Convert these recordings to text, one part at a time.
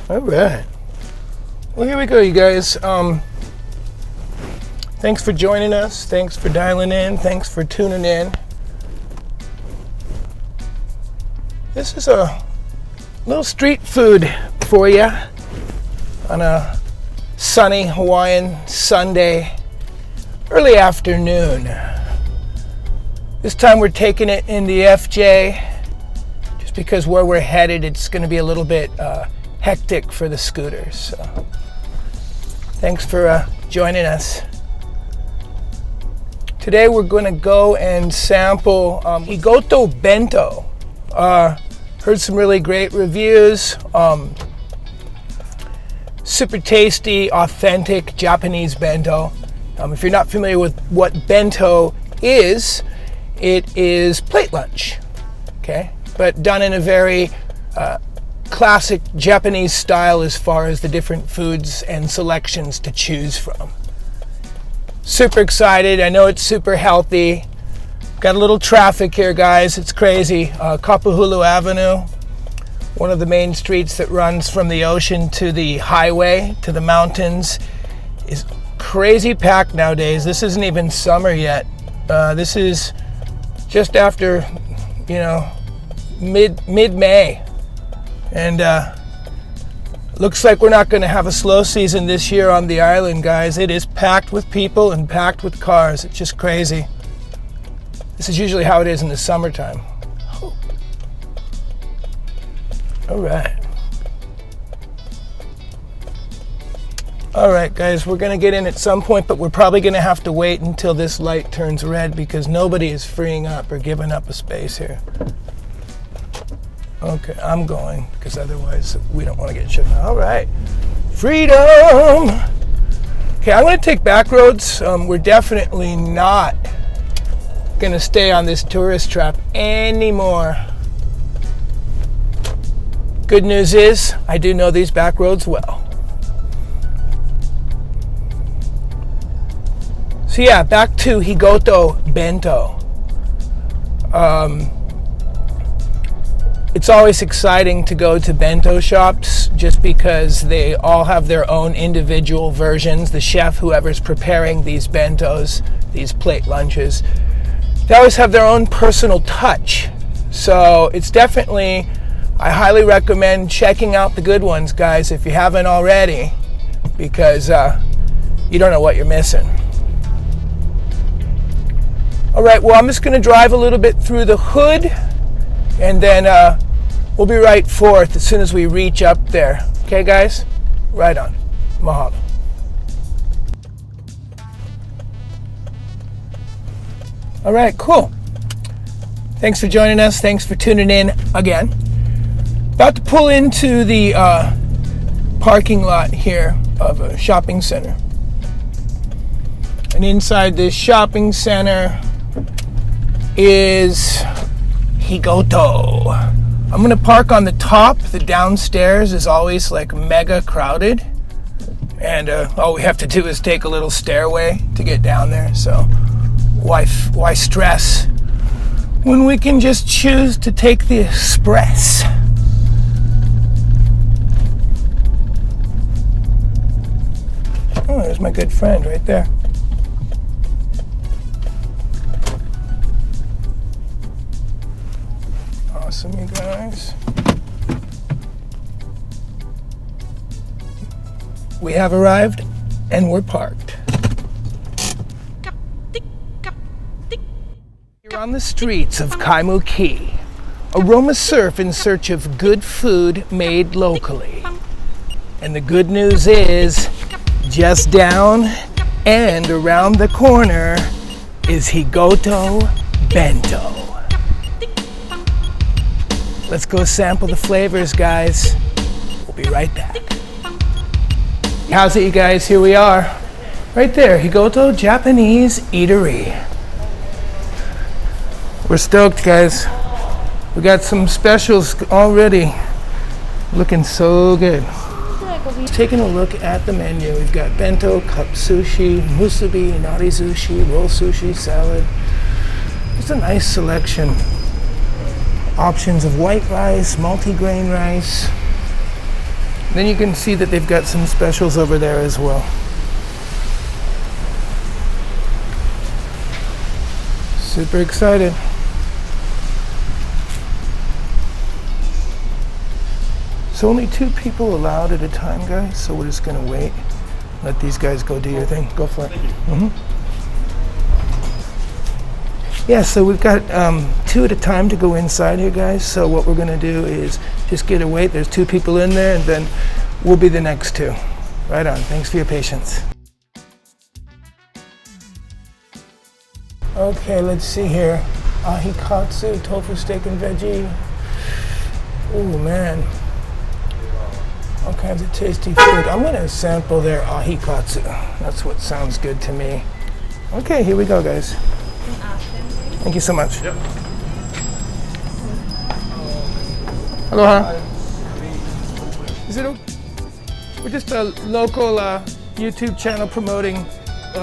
All right. Well, here we go, you guys. Thanks for joining us. Thanks for dialing in. Thanks for tuning in. This is a little street food for you on a sunny Hawaiian Sunday, early afternoon. This time we're taking it in the FJ, just because where we're headed, it's going to be a little bit hectic for the scooters. So, thanks for joining us. Today we're going to go and sample Higoto Bento. Heard some really great reviews. Super tasty, authentic Japanese bento. If you're not familiar with what bento is, it is plate lunch, okay? But done in a very classic Japanese style as far as the different foods and selections to choose from. Super excited. I know it's super healthy. Got a little traffic here, guys. It's crazy. Kapahulu Avenue, one of the main streets that runs from the ocean to the highway, to the mountains, is crazy packed nowadays. This isn't even summer yet. This is just after, mid-May. And looks like we're not going to have a slow season this year on the island, guys. It is packed with people and packed with cars. It's just crazy. This is usually how it is in the summertime. Oh. All right. All right, guys, we're going to get in at some point, but we're probably going to have to wait until this light turns red because nobody is freeing up or giving up a space here. Okay, I'm going because otherwise we don't want to get shut down. All right, freedom. Okay, I'm going to take back roads. We're definitely not going to stay on this tourist trap anymore. Good news is I do know these back roads well. So yeah, back to Higoto Bento. It's always exciting to go to bento shops just because they all have their own individual versions. The chef, whoever's preparing these bentos, these plate lunches, they always have their own personal touch. So it's definitely, I highly recommend checking out the good ones, guys, if you haven't already, because you don't know what you're missing. All right, well, I'm just going to drive a little bit through the hood, and then we'll be right forth as soon as we reach up there. Okay, guys? Right on. Mahalo. All right, cool. Thanks for joining us. Thanks for tuning in again. About to pull into the parking lot here of a shopping center. And inside this shopping center is Higoto. I'm gonna park on the top. The downstairs is always like mega crowded, and all we have to do is take a little stairway to get down there. So why stress when we can just choose to take the express? Oh, there's my good friend right there. Awesome, you guys. We have arrived and we're parked. You're on the streets of Kaimuki. Aroma surf in search of good food made locally. And the good news is, just down and around the corner is Higoto Bento. Let's go sample the flavors, guys. We'll be right back. How's it, you guys? Here we are. Right there, Higoto Japanese Eatery. We're stoked, guys. We got some specials already. Looking so good. Taking a look at the menu. We've got bento, cup sushi, musubi, nari sushi, roll sushi, salad. It's a nice selection. Options of white rice, multi-grain rice, Then you can see that they've got some specials over there as well. Super excited. So only 2 people allowed at a time, guys, so we're just gonna wait. Let these guys go do your thing. Go for it. Yeah, so we've got 2 at a time to go inside here, guys. So what we're gonna do is just get a wait. There's 2 people in there, and then we'll be the next 2. Right on. Thanks for your patience. Okay, let's see here. Ahi katsu, tofu steak and veggie. Oh man. All kinds of tasty food. I'm gonna sample their ahi katsu. That's what sounds good to me. Okay, here we go, guys. Thank you so much. Yep. Aloha. Is it okay? We're just a local YouTube channel promoting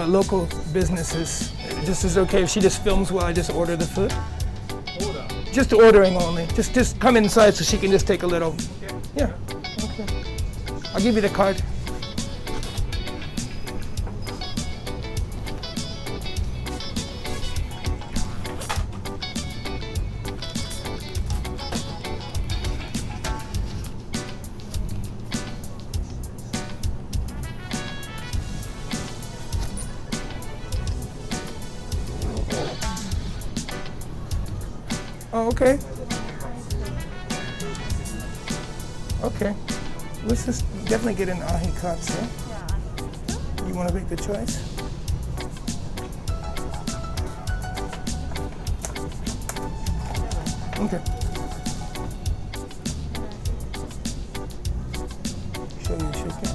local businesses. This is okay if she just films while I just order the food? Just ordering only. Just come inside so she can just take a little. Yeah. Okay. I'll give you the card. Oh, okay. Okay. Let's just definitely get an ahi katsu. You want to make the choice? Okay. Show you chicken.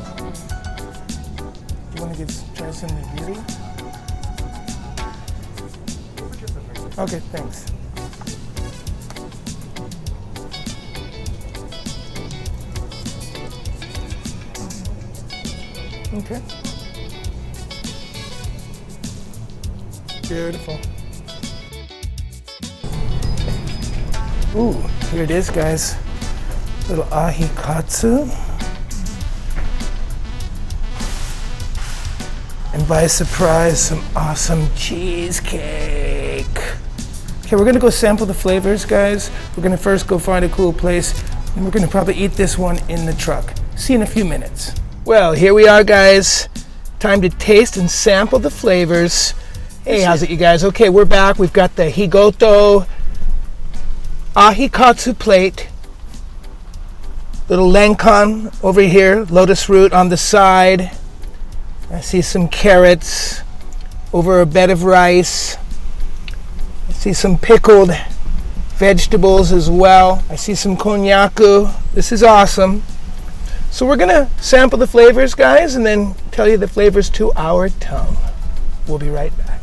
You want to try some nigiri? Okay, thanks. Okay. Beautiful. Ooh, here it is, guys. Little ahi katsu. And by surprise, some awesome cheesecake. Okay, we're gonna go sample the flavors, guys. We're gonna first go find a cool place, and we're gonna probably eat this one in the truck. See you in a few minutes. Well, here we are, guys. Time to taste and sample the flavors. Hey, how's it, you guys? Okay, we're back. We've got the Higoto ahi katsu plate. Little lenkon over here, lotus root on the side. I see some carrots over a bed of rice. I see some pickled vegetables as well. I see some konnyaku. This is awesome. So we're gonna sample the flavors, guys, and then tell you the flavors to our tongue. We'll be right back.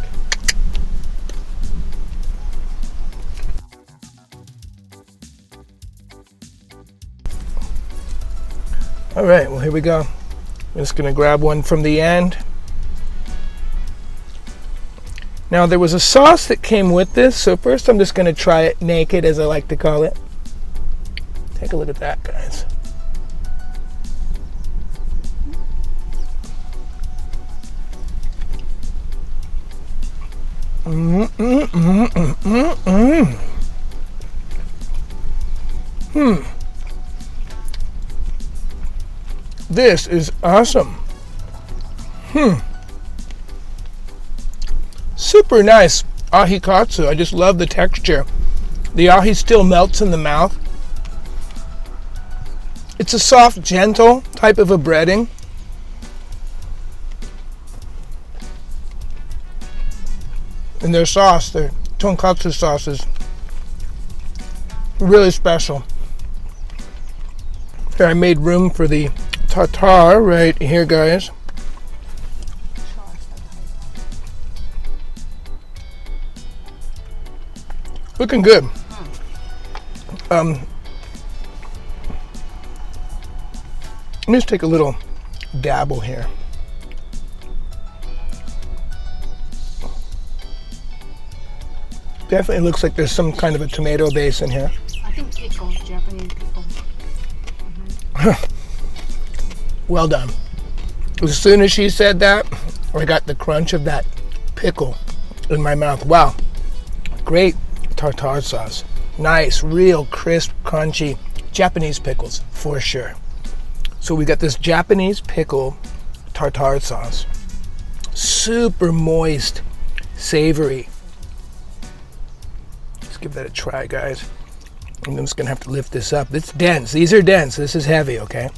All right, well, here we go. I'm just gonna grab one from the end. Now, there was a sauce that came with this, so first I'm just gonna try it naked, as I like to call it. Take a look at that, guys. This is awesome. Super nice ahi katsu. I just love the texture. The ahi still melts in the mouth. It's a soft, gentle type of a breading. And their sauce, their tonkatsu sauce, is really special. Here, I made room for the tartar right here, guys. Looking good. Let me just take a little dabble here. Definitely looks like there's some kind of a tomato base in here. I think pickles, Japanese pickles. Well done. As soon as she said that, I got the crunch of that pickle in my mouth. Wow. Great tartare sauce. Nice, real crisp, crunchy Japanese pickles for sure. So we got this Japanese pickle tartare sauce. Super moist, savory. Let's give that a try, guys. I'm just gonna have to lift this up. It's dense. These are dense. This is heavy, okay?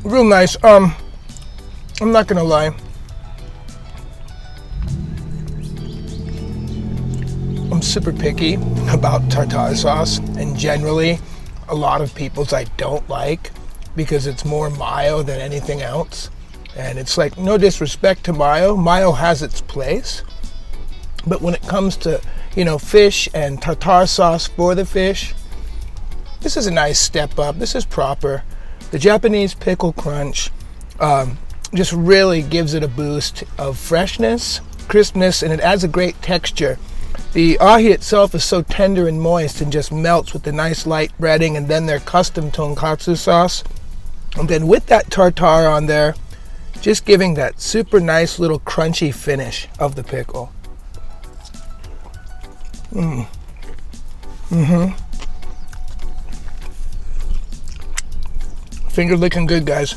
Real nice. I'm not gonna lie. I'm super picky about tartare sauce, and generally a lot of people's I don't like because it's more mayo than anything else. And it's like, no disrespect to mayo. Mayo has its place. But when it comes to, fish and tartare sauce for the fish, this is a nice step up. This is proper. The Japanese pickle crunch just really gives it a boost of freshness, crispness, and it adds a great texture. The ahi itself is so tender and moist and just melts with the nice light breading and then their custom tonkatsu sauce. And then with that tartare on there, just giving that super nice little crunchy finish of the pickle. Finger licking good, guys.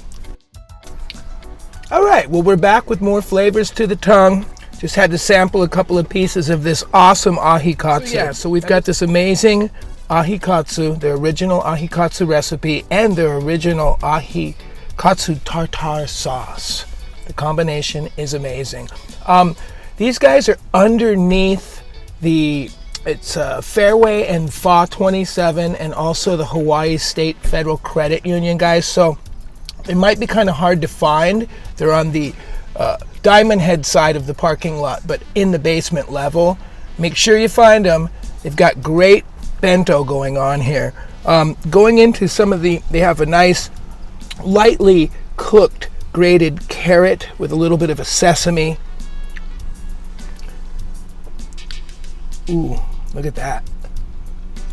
All right, well, we're back with more flavors to the tongue. Just had to sample a couple of pieces of this awesome ahi katsu. So we've got this amazing ahi katsu, the original ahi katsu recipe, and their original ahi katsu tartare sauce. The combination is amazing. These guys are underneath it's Fairway and FA 27 and also the Hawaii State Federal Credit Union, guys. So it might be kind of hard to find. They're on the Diamond Head side of the parking lot, but in the basement level. Make sure you find them. They've got great bento going on here. Going into some of they have a nice lightly cooked grated carrot with a little bit of a sesame. Ooh, look at that.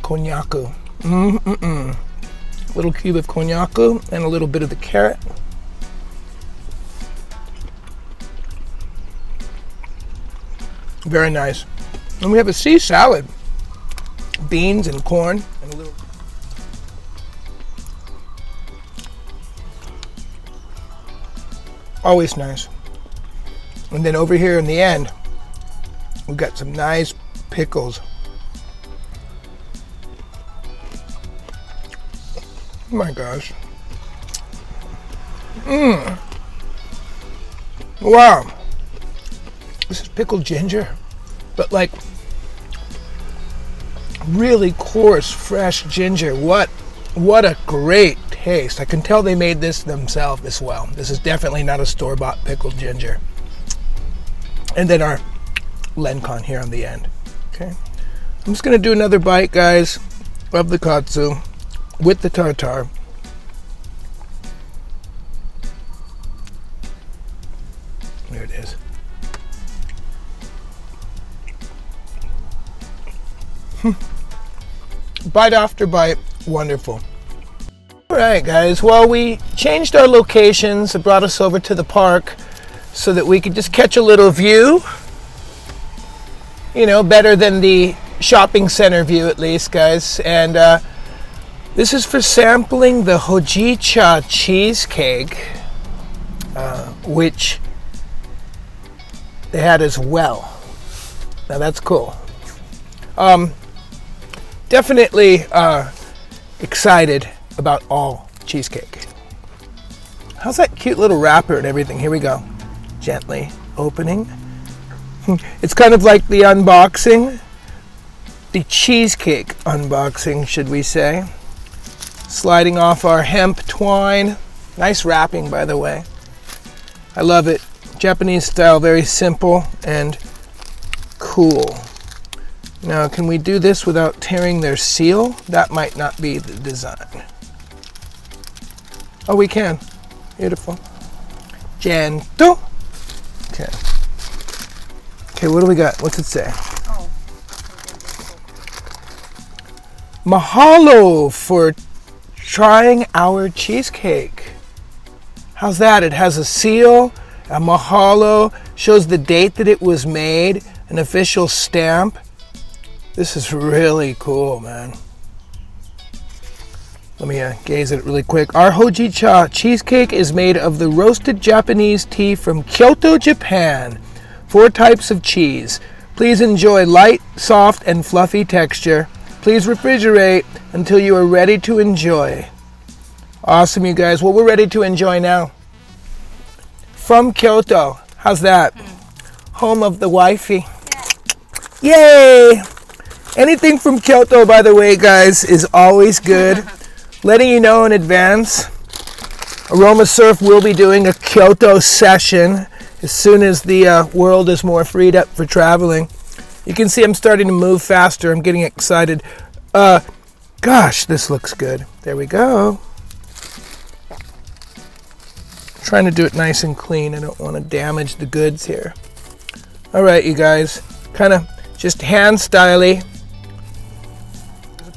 Konnyaku. Little cube of konnyaku and a little bit of the carrot. Very nice. And we have a sea salad. Beans and corn and a little. Always nice. And then over here in the end, we've got some nice pickles. Oh my gosh. Wow. This is pickled ginger, but like really coarse, fresh ginger. What a great taste. I can tell they made this themselves as well. This is definitely not a store-bought pickled ginger. And then our lencon here on the end. Okay. I'm just gonna do another bite, guys, of the katsu with the tartare. There it is. Bite after bite, wonderful. All right, guys, well, we changed our locations. It brought us over to the park so that we could just catch a little view, better than the shopping center view at least, guys. And this is for sampling the Hojicha cheesecake, which they had as well. Now that's cool. Definitely excited about all cheesecake. How's that cute little wrapper and everything? Here we go. Gently opening. It's kind of like the unboxing. The cheesecake unboxing, should we say. Sliding off our hemp twine. Nice wrapping, by the way. I love it. Japanese style, very simple and cool. Now, can we do this without tearing their seal? That might not be the design. Oh, we can. Beautiful. Gento. Okay. Okay, what do we got? What's it say? Oh. Mahalo for trying our cheesecake. How's that? It has a seal, a mahalo, shows the date that it was made, an official stamp. This is really cool, man. Let me gaze at it really quick. Our Hojicha cheesecake is made of the roasted Japanese tea from Kyoto, Japan. 4 types of cheese. Please enjoy light, soft, and fluffy texture. Please refrigerate until you are ready to enjoy. Awesome, you guys. Well, we're ready to enjoy now. From Kyoto. How's that? Home of the wifey. Yeah. Yay! Anything from Kyoto, by the way, guys, is always good. Letting you know in advance, Aroma Surf will be doing a Kyoto session as soon as the world is more freed up for traveling. You can see I'm starting to move faster. I'm getting excited. Gosh, this looks good. There we go. Trying to do it nice and clean. I don't want to damage the goods here. All right, you guys. Kind of just hand styly.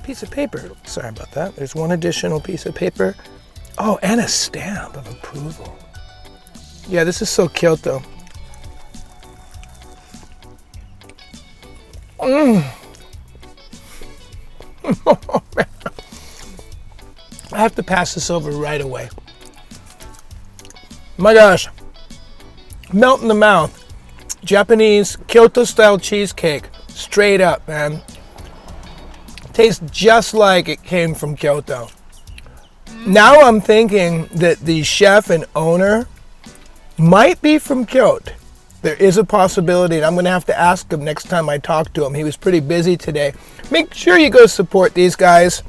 Piece of paper. Sorry about that. There's one additional piece of paper. Oh, and a stamp of approval. Yeah, this is so Kyoto. I have to pass this over right away. My gosh. Melt in the mouth. Japanese Kyoto style cheesecake. Straight up, man. Tastes just like it came from Kyoto. Now I'm thinking that the chef and owner might be from Kyoto. There is a possibility, and I'm going to have to ask him next time I talk to him. He was pretty busy today. Make sure you go support these guys.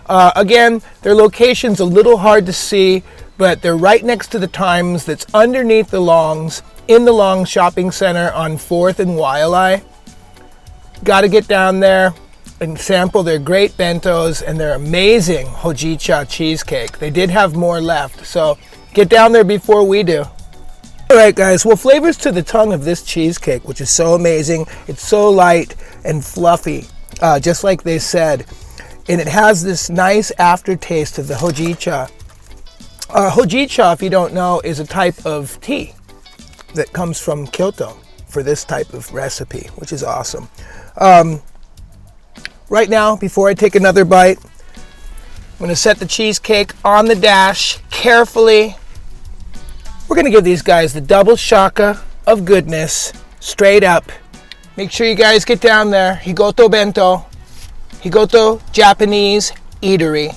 Again, their location's a little hard to see, but they're right next to the Times that's underneath the Longs, in the Long Shopping Center on 4th and Waialae. Got to get down there and sample their great bentos and their amazing Hojicha cheesecake. They did have more left, so get down there before we do. All right, guys, well, flavors to the tongue of this cheesecake, which is so amazing. It's so light and fluffy, just like they said. And it has this nice aftertaste of the Hojicha. Hojicha, if you don't know, is a type of tea that comes from Kyoto for this type of recipe, which is awesome. Right now, before I take another bite, I'm going to set the cheesecake on the dash carefully. We're going to give these guys the double shaka of goodness, straight up. Make sure you guys get down there. Higoto Bento, Higoto Japanese Eatery.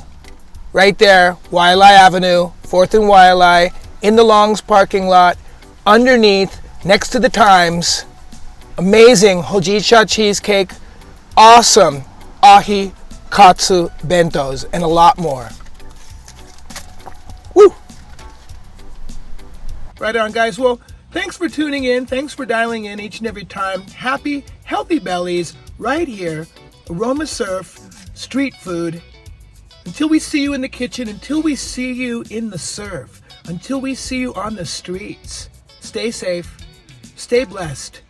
Right there, Waialae Avenue, 4th and Waialae, in the Longs parking lot, underneath, next to the Times. Amazing Hojicha cheesecake. Awesome ahi katsu bentos, and a lot more. Woo! Right on, guys. Well, thanks for tuning in. Thanks for dialing in each and every time. Happy, healthy bellies right here. Aroma Surf, street food. Until we see you in the kitchen, until we see you in the surf, until we see you on the streets, stay safe, stay blessed.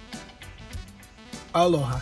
Aloha.